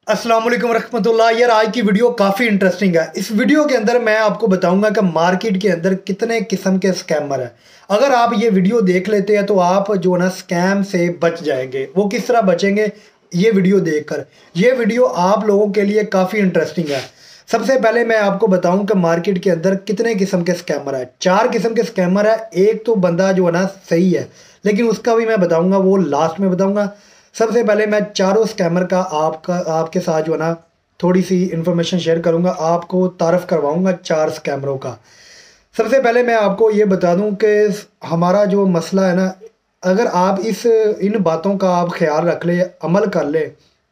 अस्सलाम वालेकुम रहमतुल्लाह। यार आज की वीडियो काफ़ी इंटरेस्टिंग है। इस वीडियो के अंदर मैं आपको बताऊंगा कि मार्केट के अंदर कितने किस्म के स्कैमर हैं। अगर आप ये वीडियो देख लेते हैं तो आप जो है ना स्कैम से बच जाएंगे। वो किस तरह बचेंगे ये वीडियो देखकर। ये वीडियो आप लोगों के लिए काफ़ी इंटरेस्टिंग है। सबसे पहले मैं आपको बताऊं कि मार्केट के अंदर कितने किस्म के स्कैमर है। 4 किस्म के स्कैमर है। एक तो बंदा जो है ना सही है, लेकिन उसका भी मैं बताऊंगा, वो लास्ट में बताऊंगा। सबसे पहले मैं चारों स्कैमर का आपके साथ जो है ना थोड़ी सी इन्फॉर्मेशन शेयर करूंगा, आपको तारफ़ करवाऊंगा 4 स्कैमरों का। सबसे पहले मैं आपको ये बता दूं कि हमारा जो मसला है ना, अगर आप इन बातों का आप ख्याल रख ले, अमल कर ले,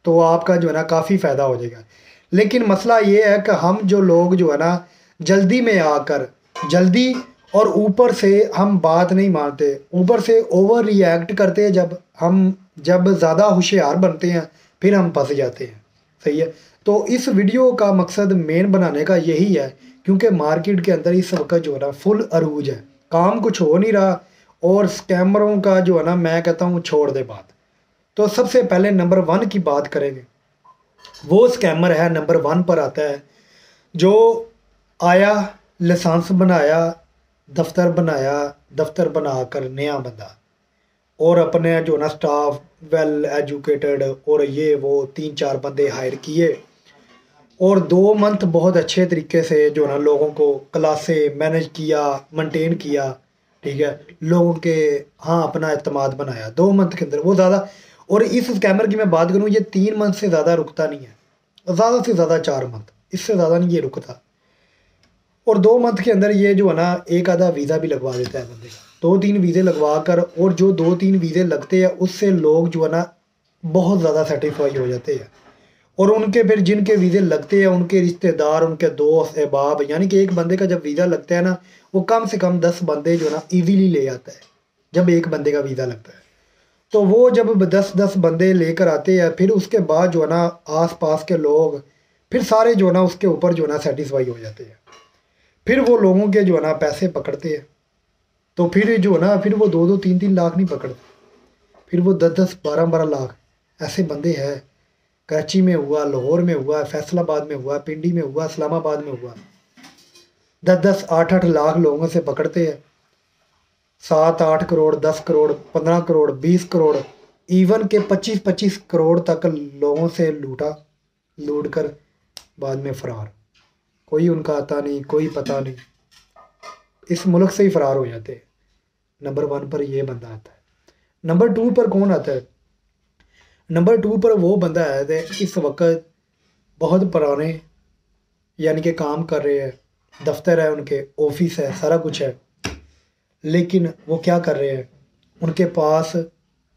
तो आपका जो है ना काफ़ी फ़ायदा हो जाएगा। लेकिन मसला ये है कि हम जो लोग जो है ना जल्दी में आकर जल्दी और ऊपर से हम बात नहीं मानते, ऊपर से ओवर रिएक्ट करते हैं। जब ज़्यादा होशियार बनते हैं फिर हम फंस जाते हैं। सही है। तो इस वीडियो का मकसद मेन बनाने का यही है, क्योंकि मार्केट के अंदर इस वक्त जो है ना फुल अरूज है, काम कुछ हो नहीं रहा। और स्कैमरों का जो है ना मैं कहता हूँ छोड़ दे बात। तो सबसे पहले नंबर 1 की बात करेंगे। वो स्कैमर है, नंबर 1 पर आता है, जो आया, लाइसेंस बनाया, दफ्तर बनाकर नया बंदा, और अपने जो ना स्टाफ वेल एजुकेटेड और ये वो 3-4 बंदे हायर किए, और 2 मंथ बहुत अच्छे तरीके से जो ना लोगों को क्लासे मैनेज किया, मेंटेन किया। ठीक है। लोगों के, हाँ, अपना एतमाद बनाया 2 मंथ के अंदर, वो ज़्यादा। और इस स्कैमर की मैं बात करूँ, ये 3 मंथ से ज़्यादा रुकता नहीं है, ज़्यादा से ज़्यादा 4 मंथ, इससे ज़्यादा नहीं ये रुकता। और 2 मंथ के अंदर ये जो है ना एक आधा वीज़ा भी लगवा देता है बंदे का, 2-3 वीज़े लगवा कर। और जो 2-3 वीज़े लगते हैं उससे लोग जो है ना बहुत ज़्यादा सेटिस्फाई हो जाते हैं। और उनके फिर जिनके वीज़े लगते हैं, उनके रिश्तेदार, उनके दोस्त अहबाब, यानी कि एक बंदे का जब वीज़ा लगता है ना, वो कम से कम 10 बंदे जो है ना ईजीली ले आता है। जब एक बंदे का वीज़ा लगता है तो वो जब 10-10 बंदे लेकर आते हैं, फिर उसके बाद जो है ना आस पास के लोग फिर सारे जो है ना उसके ऊपर जो है ना सेटिस्फाई हो जाते हैं। फिर वो लोगों के जो है ना पैसे पकड़ते हैं। तो फिर जो है ना फिर वो 2-2 3-3 लाख नहीं पकड़ते, फिर वो 10-10 12-12 लाख। ऐसे बंदे हैं। कराची में हुआ, लाहौर में हुआ, फैसलाबाद में हुआ, पिंडी में हुआ, इस्लामाबाद में हुआ। 10-10 8-8 लाख लोगों से पकड़ते हैं। 7-8 करोड़, 10 करोड़, 15 करोड़, 20 करोड़, इवन के 25-25 करोड़ तक लोगों से लूट कर बाद में फरार। कोई उनका आता नहीं, कोई पता नहीं, इस मुल्क से ही फरार हो जाते हैं। नंबर 1 पर ये बंदा आता है। नंबर 2 पर कौन आता है? नंबर 2 पर वो बंदा है इस वक्त बहुत पुराने, यानी कि काम कर रहे हैं, दफ्तर है उनके, ऑफिस है, सारा कुछ है। लेकिन वो क्या कर रहे हैं, उनके पास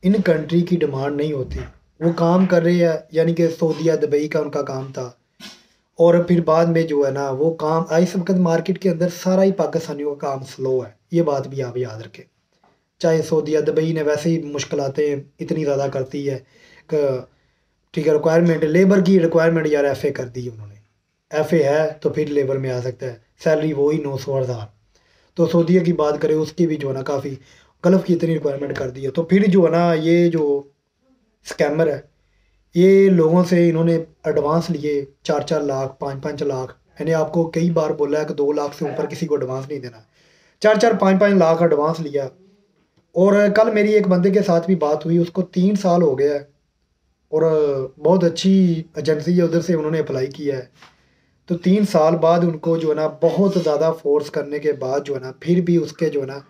इन कंट्री की डिमांड नहीं होती। वो काम कर रहे हैं, यानी कि सऊदीया दुबई का उनका काम था। और फिर बाद में जो है ना वो काम, इस वक्त मार्केट के अंदर सारा ही पाकिस्तानियों का काम स्लो है। ये बात भी आप याद रखें। चाहे सऊदीया दुबई ने वैसे ही मुश्किलातें इतनी ज़्यादा करती है कि, ठीक है, रिक्वायरमेंट, लेबर की रिक्वायरमेंट यार एफ़ए कर दी उन्होंने। एफ़ए है तो फिर लेबर में आ सकता है, सैलरी वही 900,000। तो सऊदीया की बात करें, उसकी भी जो है ना काफ़ी गल्फ़ की इतनी रिक्वायरमेंट कर दी है। तो फिर जो है ना ये जो स्कैमर है, ये लोगों से इन्होंने एडवांस लिए 4-4 लाख, 5-5 लाख। मैंने आपको कई बार बोला है कि 2 लाख से ऊपर किसी को एडवांस नहीं देना। 4-4 5-5 लाख एडवांस लिया। और कल मेरी एक बंदे के साथ भी बात हुई, उसको 3 साल हो गया है, और बहुत अच्छी एजेंसी है, उधर से उन्होंने अप्लाई किया है। तो 3 साल बाद उनको जो है ना बहुत ज़्यादा फोर्स करने के बाद जो है ना फिर भी उसके जो है ना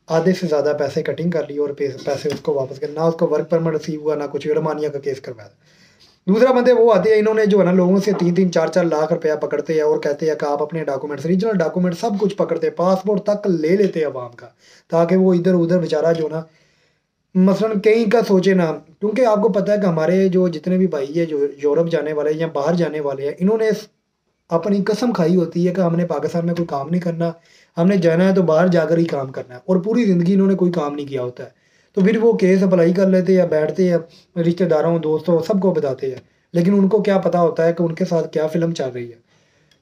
आधे से ज़्यादा पैसे कटिंग कर लिए, और पैसे उसको वापस कर, ना उसको वर्क परमिट रिसीव हुआ, ना कुछ, रमानिया का केस करवाया। दूसरा बंदे वो आते हैं, इन्होंने जो है ना लोगों से 3-3 4-4 लाख रुपया पकड़ते हैं, और कहते हैं कि आप अपने डॉक्यूमेंट्स, रीजनल डॉक्यूमेंट सब कुछ पकड़ते हैं, पासपोर्ट तक ले लेते हैं अवाम का, ताकि वो इधर उधर बेचारा जो ना मसलन कहीं का सोचे ना। क्योंकि आपको पता है कि हमारे जो जितने भी भाई है जो यूरोप जाने वाले हैं या बाहर जाने वाले हैं, इन्होंने अपनी कसम खाई होती है कि हमने पाकिस्तान में कोई काम नहीं करना, हमने जाना है तो बाहर जाकर ही काम करना है, और पूरी ज़िंदगी इन्होंने कोई काम नहीं किया होता है। तो फिर वो केस अप्लाई कर लेते हैं, बैठते हैं, रिश्तेदारों, दोस्तों, सबको बताते हैं, लेकिन उनको क्या पता होता है कि उनके साथ क्या फ़िल्म चल रही है।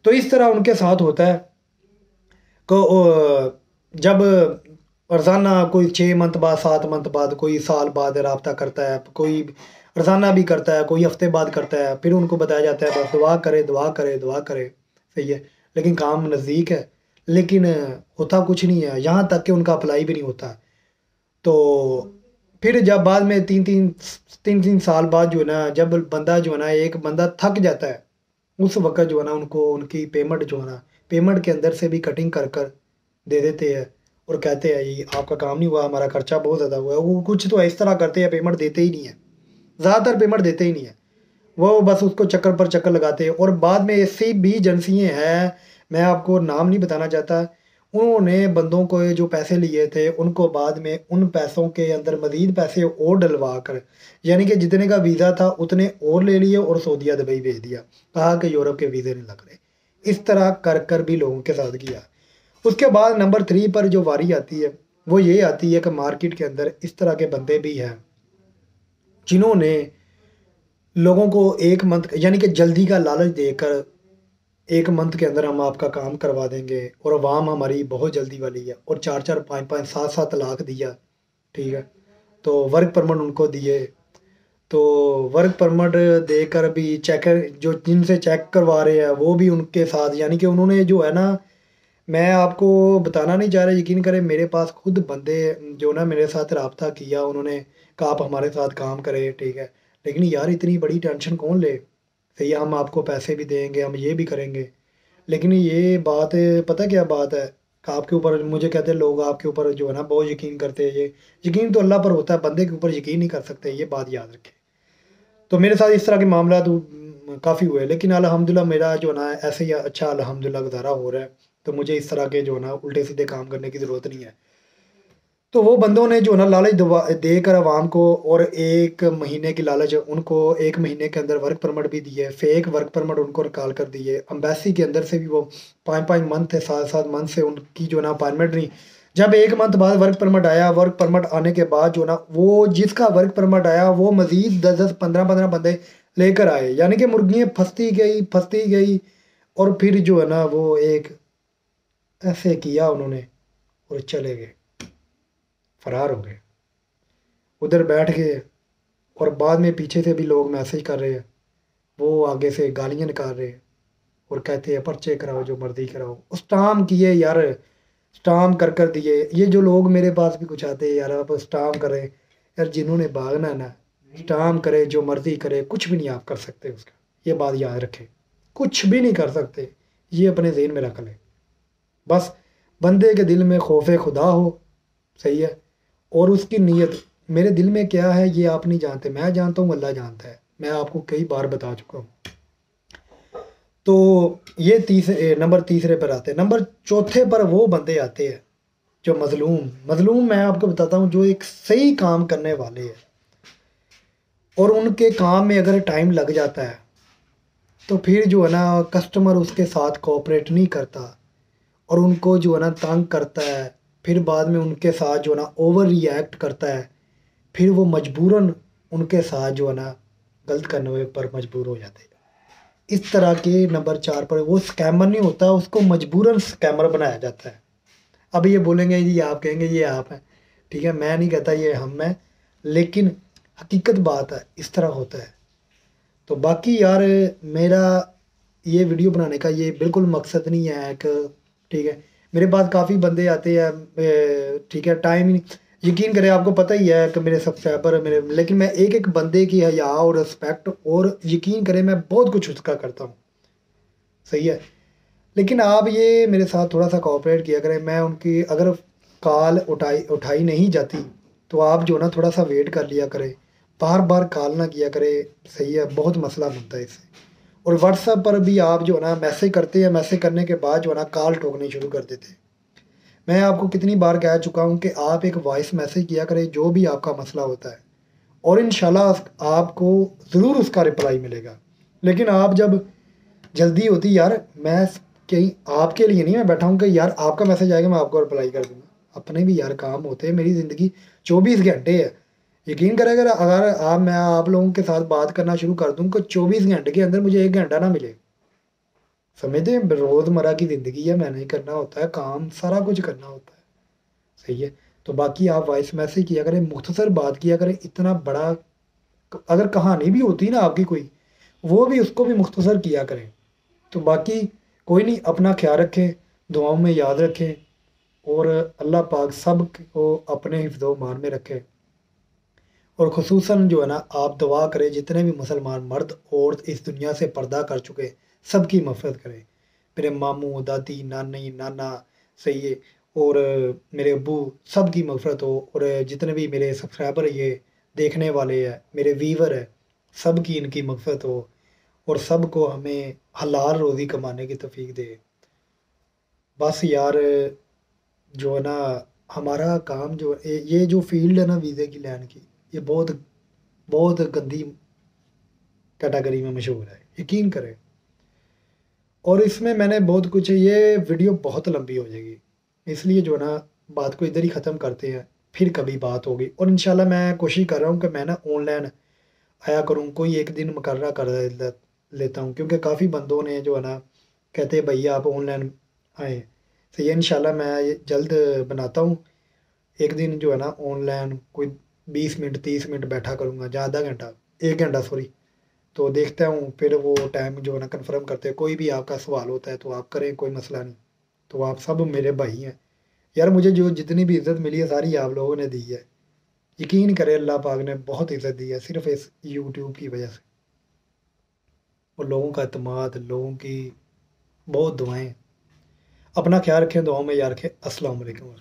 तो इस तरह उनके साथ होता है कि जब रोज़ाना कोई 6 मंथ बाद, 7 मंथ बाद, कोई साल बाद रब्ता करता है, कोई रोज़ाना भी करता है, कोई हफ्ते बाद करता है, फिर उनको बताया जाता है बस दुआ करे, दुआ करे, दुआ करे। सही है, लेकिन काम नज़दीक है, लेकिन होता कुछ नहीं है, यहाँ तक कि उनका अप्लाई भी नहीं होता। तो फिर जब बाद में 3-3 साल बाद जो है ना, जब बंदा जो है ना, एक बंदा थक जाता है, उस वक़्त जो है ना उनको उनकी पेमेंट जो है ना, पेमेंट के अंदर से भी कटिंग कर दे देते हैं और कहते हैं ये आपका काम नहीं हुआ, हमारा खर्चा बहुत ज़्यादा हुआ है। वो कुछ तो इस तरह करते हैं, पेमेंट देते ही नहीं है, ज़्यादातर पेमेंट देते ही नहीं है। वो बस उसको चक्कर पर चक्कर लगाते हैं। और बाद में ऐसी भी एजेंसियाँ हैं, मैं आपको नाम नहीं बताना चाहता, उन्होंने बंदों को जो पैसे लिए थे उनको बाद में उन पैसों के अंदर मज़ीद पैसे और डलवा कर, यानी कि जितने का वीज़ा था उतने और ले लिए और सऊदीया दुबई भेज दिया, कहा कि यूरोप के वीज़े नहीं लग रहे। इस तरह कर कर भी लोगों के साथ किया। उसके बाद नंबर 3 पर जो वारी आती है वो ये आती है कि मार्केट के अंदर इस तरह के बंदे भी हैं जिन्होंने लोगों को 1 मंथ यानी कि जल्दी का लालच देकर 1 मंथ के अंदर हम आपका काम करवा देंगे, और अवाम हमारी बहुत जल्दी वाली है, और 4-4, 5-5, 7-7 लाख दिया। ठीक है, तो वर्क परमिट उनको दिए, तो वर्क परमिट देकर भी चेकर जो जिनसे चेक करवा रहे हैं वो भी उनके साथ, यानी कि उन्होंने जो है ना, मैं आपको बताना नहीं चाह रहा, यकीन करें मेरे पास खुद बंदे जो ना मेरे साथ रब्ता किया, उन्होंने कहा आप हमारे साथ काम करें। ठीक है, लेकिन यार इतनी बड़ी टेंशन कौन ले, सही है, हम आपको पैसे भी देंगे, हम ये भी करेंगे, लेकिन ये बात पता क्या बात है कि आपके ऊपर मुझे कहते हैं लोग आपके ऊपर जो है ना बहुत यकीन करते हैं। ये यकीन तो अल्लाह पर होता है, बंदे के ऊपर यकीन नहीं कर सकते, ये बात याद रखें। तो मेरे साथ इस तरह के मामला तो काफ़ी हुए, लेकिन अल्हम्दुलिल्लाह मेरा जो है ना ऐसे ही अच्छा अल्हम्दुलिल्लाह गुज़ारा हो रहा है। तो मुझे इस तरह के जो है ना उल्टे सीधे काम करने की ज़रूरत नहीं है। तो वो बंदों ने जो है ना लालच देकर आवाम को, और 1 महीने की लालच उनको 1 महीने के अंदर वर्क परमिट भी दिए, फेक वर्क परमिट उनको निकाल कर दिए। एम्बेसी के अंदर से भी वो 5-5 मंथ से 7-7 मंथ से उनकी जो है ना अपॉइंटमेंट नहीं। जब 1 मंथ बाद वर्क परमिट आया, वर्क परमिट आने के बाद जो है ना वो जिसका वर्क परमिट आया वो मज़ीद 10-10, 15-15 बंदे लेकर आए, यानी कि मुर्गियाँ फंसती गई, और फिर जो है ना वो एक ऐसे किया उन्होंने और चले गए, फरार हो गए, उधर बैठ गए। और बाद में पीछे से भी लोग मैसेज कर रहे हैं, वो आगे से गालियाँ निकाल रहे हैं और कहते हैं पर्चे कराओ, जो मर्ज़ी कराओ। स्टाम्प किए यार, स्टाम्प कर दिए। ये जो लोग मेरे पास भी कुछ आते हैं यार, आप स्टाम्प करें यार, जिन्होंने भागना है ना स्टाम्प करे, जो मर्ज़ी करे, कुछ भी नहीं आप कर सकते उसका, ये बात याद रखें, कुछ भी नहीं कर सकते, ये अपने ज़हन में रख लें। बस बंदे के दिल में खौफ खुदा हो, सही है, और उसकी नीयत मेरे दिल में क्या है ये आप नहीं जानते, मैं जानता हूँ, अल्लाह जानता है, मैं आपको कई बार बता चुका हूँ। तो ये नंबर तीसरे पर आते हैं। नंबर चौथे पर वो बंदे आते हैं जो मजलूम मैं आपको बताता हूँ, जो एक सही काम करने वाले हैं और उनके काम में अगर टाइम लग जाता है तो फिर जो है ना कस्टमर उसके साथ कोऑपरेट नहीं करता और उनको जो है ना तंग करता है, फिर बाद में उनके साथ जो है ना ओवर रिएक्ट करता है, फिर वो मजबूरन उनके साथ जो है ना गलत करने पर मजबूर हो जाते हैं। इस तरह के नंबर 4 पर वो स्कैमर नहीं होता, उसको मजबूरन स्कैमर बनाया जाता है। अब ये बोलेंगे जी, आप कहेंगे ये आप हैं, ठीक है, मैं नहीं कहता ये हम हैं, लेकिन हकीकत बात है, इस तरह होता है। तो बाकी यार मेरा ये वीडियो बनाने का ये बिल्कुल मकसद नहीं है कि, ठीक है, मेरे पास काफ़ी बंदे आते हैं, ठीक है, टाइम ही यकीन करें, आपको पता ही है कि मेरे सब्सक्राइबर मेरे, लेकिन मैं एक एक बंदे की हया और रिस्पेक्ट, और यकीन करें मैं बहुत कुछ उसका करता हूँ, सही है, लेकिन आप ये मेरे साथ थोड़ा सा कोऑपरेट किया करें। मैं उनकी अगर कॉल उठाई नहीं जाती तो आप जो ना थोड़ा सा वेट कर लिया करें, बार बार कॉल ना किया करें, सही है, बहुत मसला बनता है इससे। और व्हाट्सएप पर भी आप जो है ना मैसेज करते हैं, मैसेज करने के बाद जो है ना कॉल ठोकनी शुरू कर देते हैं। मैं आपको कितनी बार कह चुका हूँ कि आप एक वॉइस मैसेज किया करें जो भी आपका मसला होता है, और इंशाल्लाह आपको ज़रूर उसका रिप्लाई मिलेगा। लेकिन आप जब जल्दी होती यार, मैं कहीं आपके लिए नहीं मैं बैठा हूँ कि यार आपका मैसेज आएगा मैं आपको रिप्लाई कर दूँगा, अपने भी यार काम होते हैं, मेरी ज़िंदगी 24 घंटे है। यकीन करें अगर मैं आप लोगों के साथ बात करना शुरू कर दूँ कि 24 घंटे के अंदर मुझे 1 घंटा ना मिले, समझते हैं, रोज़मर्रा की ज़िंदगी है, मैंने करना होता है काम, सारा कुछ करना होता है, सही है। तो बाकी आप वॉइस मैसेज किया करें, मुख्तसर बात किया करें, इतना बड़ा अगर कहानी भी होती ना आपकी कोई, वो भी उसको भी मुख्तसर किया करें। तो बाकी कोई नहीं, अपना ख्याल रखें, दुआओं में याद रखें, और अल्लाह पाक सब को अपने हिफ्ज़ो मान में रखे। और ख़ुसूसन जो है ना, आप दुआ करें जितने भी मुसलमान मर्द औरत इस दुनिया से पर्दा कर चुके, सबकी मफ़रत करें। मेरे मामू दादी नानी नाना सही है, और मेरे अब्बू, सब की मग़फ़िरत हो। और जितने भी मेरे सब्सक्राइबर ये देखने वाले हैं, मेरे व्यूवर हैं, सब की इनकी मग़फ़िरत हो, और सब को हमें हलाल रोज़ी कमाने की तौफ़ीक दे। बस यार, जो है ना, हमारा काम जो ये जो फ़ील्ड है ना वीज़े की लैन की, ये बहुत बहुत गंदी कैटेगरी में मशहूर है, यकीन करें। और इसमें मैंने बहुत कुछ, ये वीडियो बहुत लंबी हो जाएगी, इसलिए जो है ना, बात को इधर ही ख़त्म करते हैं, फिर कभी बात होगी। और इंशाल्लाह मैं कोशिश कर रहा हूँ कि मैं ना ऑनलाइन आया करूँ, कोई एक दिन मुकर्रर कर लेता हूँ, क्योंकि काफ़ी बंदों ने जो है ना, कहते हैं भैया आप ऑनलाइन आएँ। तो ये इंशाल्लाह मैं ये जल्द बनाता हूँ एक दिन, जो है ना ऑनलाइन कोई 20 मिनट 30 मिनट बैठा करूँगा, या आधा घंटा, 1 घंटा सॉरी। तो देखता हूँ फिर वो टाइम जो है ना कंफर्म करते हैं। कोई भी आपका सवाल होता है तो आप करें, कोई मसला नहीं। तो आप सब मेरे भाई हैं यार, मुझे जो जितनी भी इज़्ज़त मिली है सारी आप लोगों ने दी है। यकीन करें, अल्लाह पाक ने बहुत इज़्ज़त दी है सिर्फ इस यूट्यूब की वजह से, और लोगों का एतमाद, लोगों की बहुत दुआएं। अपना ख्याल रखें, दुआओं में याद रखें। अस्सलाम वालेकुम।